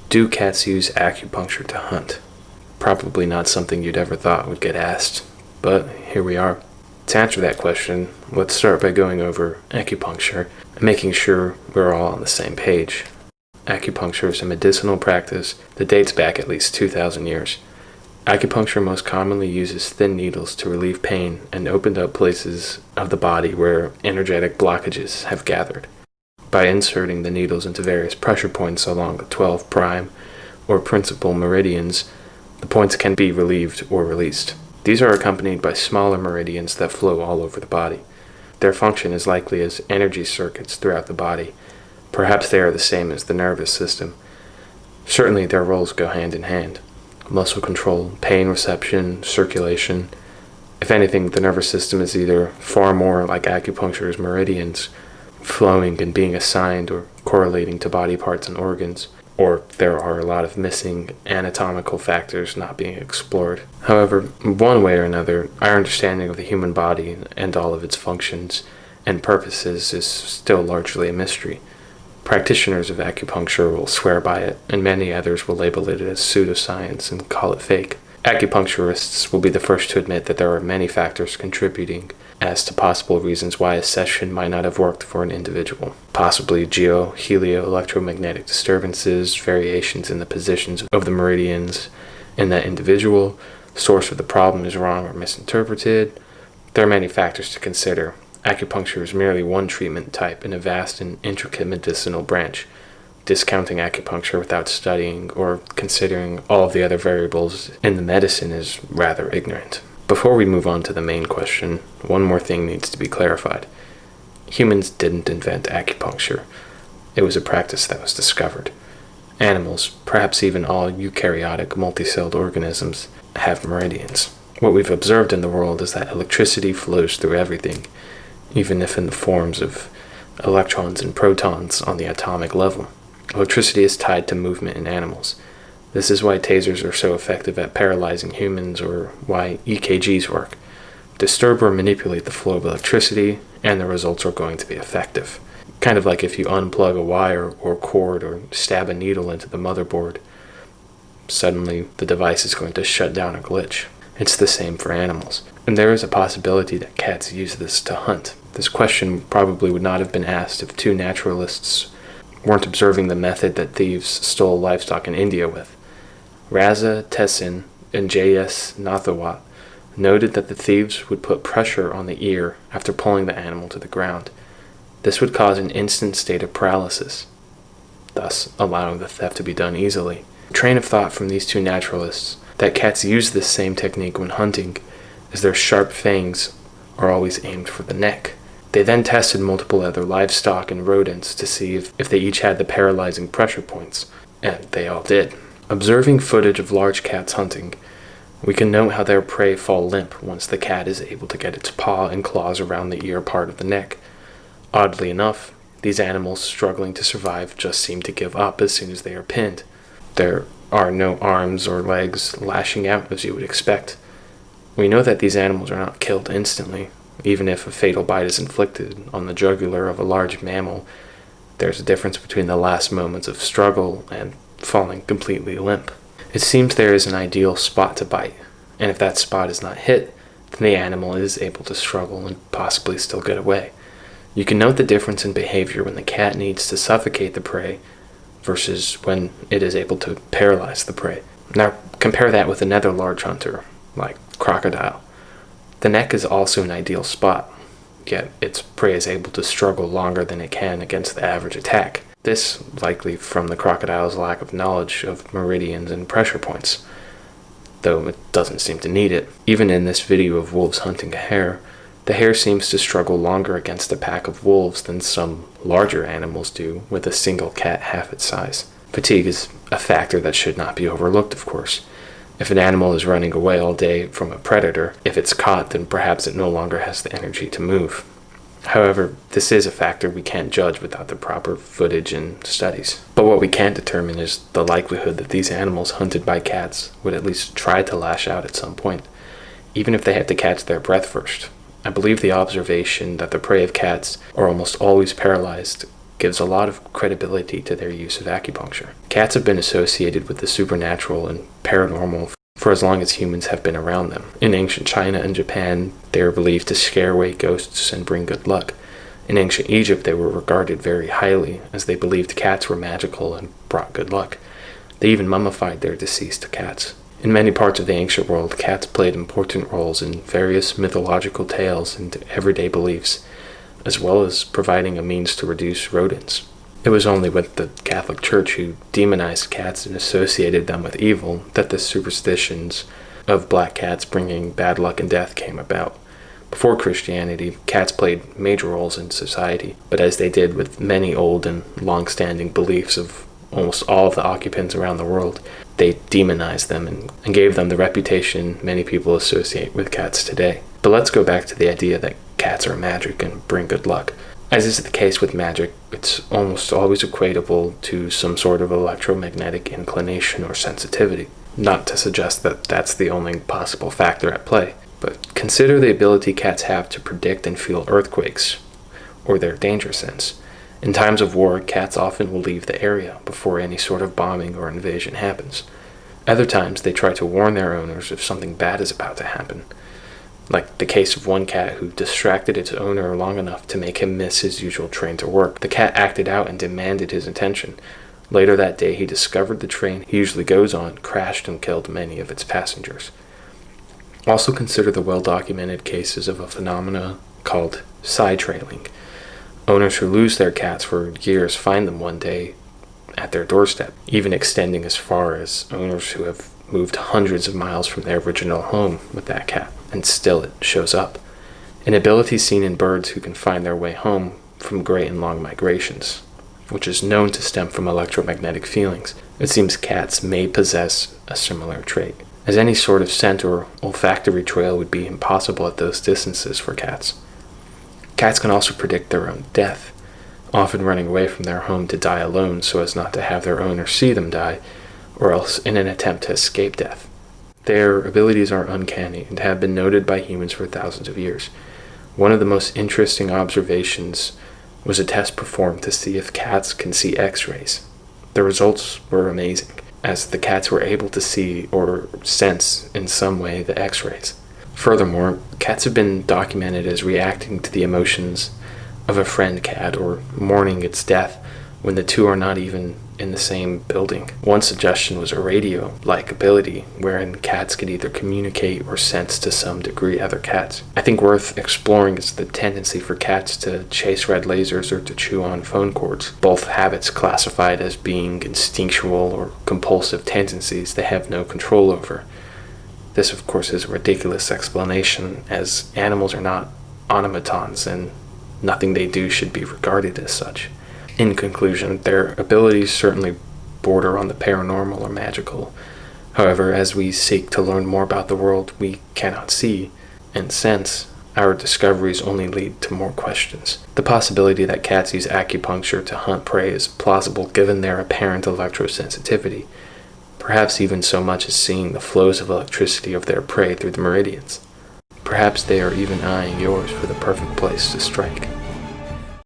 Do cats use acupuncture to hunt? Probably not something you'd ever thought would get asked, but here we are. To answer that question, let's start by going over acupuncture and making sure we're all on the same page. Acupuncture is a medicinal practice that dates back at least 2,000 years. Acupuncture most commonly uses thin needles to relieve pain and open up places of the body where energetic blockages have gathered. By inserting the needles into various pressure points along the 12 prime or principal meridians, the points can be relieved or released. These are accompanied by smaller meridians that flow all over the body. Their function is likely as energy circuits throughout the body. Perhaps they are the same as the nervous system. Certainly their roles go hand in hand. Muscle control, pain reception, circulation. If anything, the nervous system is either far more like acupuncture's meridians, flowing and being assigned or correlating to body parts and organs, or there are a lot of missing anatomical factors not being explored. However, one way or another, our understanding of the human body and all of its functions and purposes is still largely a mystery. Practitioners of acupuncture will swear by it, and many others will label it as pseudoscience and call it fake. Acupuncturists will be the first to admit that there are many factors contributing as to possible reasons why a session might not have worked for an individual. Possibly helio-electromagnetic disturbances, variations in the positions of the meridians in that individual, source of the problem is wrong or misinterpreted. There are many factors to consider. Acupuncture is merely one treatment type in a vast and intricate medicinal branch. Discounting acupuncture without studying or considering all of the other variables in the medicine is rather ignorant. Before we move on to the main question, one more thing needs to be clarified. Humans didn't invent acupuncture. It was a practice that was discovered. Animals, perhaps even all eukaryotic multicelled organisms, have meridians. What we've observed in the world is that electricity flows through everything, even if in the forms of electrons and protons on the atomic level. Electricity is tied to movement in animals. This is why tasers are so effective at paralyzing humans, or why EKGs work. Disturb or manipulate the flow of electricity, and the results are going to be effective. Kind of like if you unplug a wire or cord or stab a needle into the motherboard, suddenly the device is going to shut down a glitch. It's the same for animals. And there is a possibility that cats use this to hunt. This question probably would not have been asked if two naturalists weren't observing the method that thieves stole livestock in India with. Raza Tessin and J.S. Nathawat noted that the thieves would put pressure on the ear after pulling the animal to the ground. This would cause an instant state of paralysis, thus allowing the theft to be done easily. The train of thought from these two naturalists that cats use this same technique when hunting is their sharp fangs are always aimed for the neck. They then tested multiple other livestock and rodents to see if they each had the paralyzing pressure points, and they all did. Observing footage of large cats hunting, we can note how their prey fall limp once the cat is able to get its paw and claws around the ear part of the neck. Oddly enough, these animals struggling to survive just seem to give up as soon as they are pinned. There are no arms or legs lashing out as you would expect. We know that these animals are not killed instantly. Even if a fatal bite is inflicted on the jugular of a large mammal, there's a difference between the last moments of struggle and falling completely limp. It seems there is an ideal spot to bite, and if that spot is not hit, then the animal is able to struggle and possibly still get away. You can note the difference in behavior when the cat needs to suffocate the prey versus when it is able to paralyze the prey. Now compare that with another large hunter, like crocodile. The neck is also an ideal spot, yet its prey is able to struggle longer than it can against the average attack. This likely from the crocodile's lack of knowledge of meridians and pressure points, though it doesn't seem to need it. Even in this video of wolves hunting a hare, the hare seems to struggle longer against a pack of wolves than some larger animals do with a single cat half its size. Fatigue is a factor that should not be overlooked, of course. If an animal is running away all day from a predator, if it's caught, then perhaps it no longer has the energy to move. However, this is a factor we can't judge without the proper footage and studies. But what we can determine is the likelihood that these animals hunted by cats would at least try to lash out at some point, even if they had to catch their breath first. I believe the observation that the prey of cats are almost always paralyzed gives a lot of credibility to their use of acupuncture. Cats have been associated with the supernatural and paranormal for as long as humans have been around them. In ancient China and Japan, they were believed to scare away ghosts and bring good luck. In ancient Egypt, they were regarded very highly, as they believed cats were magical and brought good luck. They even mummified their deceased cats. In many parts of the ancient world, cats played important roles in various mythological tales and everyday beliefs, as well as providing a means to reduce rodents. It was only with the Catholic Church, who demonized cats and associated them with evil, that the superstitions of black cats bringing bad luck and death came about. Before Christianity, cats played major roles in society, but as they did with many old and long-standing beliefs of almost all of the occupants around the world, they demonized them and gave them the reputation many people associate with cats today. But let's go back to the idea that cats are magic and bring good luck. As is the case with magic, it's almost always equatable to some sort of electromagnetic inclination or sensitivity. Not to suggest that that's the only possible factor at play, but consider the ability cats have to predict and feel earthquakes, or their danger sense. In times of war, cats often will leave the area before any sort of bombing or invasion happens. Other times, they try to warn their owners if something bad is about to happen. Like the case of one cat who distracted its owner long enough to make him miss his usual train to work. The cat acted out and demanded his attention. Later that day, he discovered the train he usually goes on crashed and killed many of its passengers. Also consider the well-documented cases of a phenomena called psi-trailing. Owners who lose their cats for years find them one day at their doorstep, even extending as far as owners who have moved hundreds of miles from their original home with that cat, and still it shows up. An ability seen in birds who can find their way home from great and long migrations, which is known to stem from electromagnetic feelings. It seems cats may possess a similar trait, as any sort of scent or olfactory trail would be impossible at those distances for cats. Cats can also predict their own death, often running away from their home to die alone so as not to have their owner see them die, or else in an attempt to escape death. Their abilities are uncanny and have been noted by humans for thousands of years. One of the most interesting observations was a test performed to see if cats can see X-rays. The results were amazing, as the cats were able to see or sense in some way the X-rays. Furthermore, cats have been documented as reacting to the emotions of a friend cat or mourning its death when the two are not even in the same building. One suggestion was a radio-like ability wherein cats could either communicate or sense to some degree other cats. I think worth exploring is the tendency for cats to chase red lasers or to chew on phone cords, both habits classified as being instinctual or compulsive tendencies they have no control over. This, of course, is a ridiculous explanation, as animals are not automatons and nothing they do should be regarded as such. In conclusion, their abilities certainly border on the paranormal or magical. However, as we seek to learn more about the world we cannot see and sense, our discoveries only lead to more questions. The possibility that cats use acupuncture to hunt prey is plausible given their apparent electrosensitivity, perhaps even so much as seeing the flows of electricity of their prey through the meridians. Perhaps they are even eyeing yours for the perfect place to strike.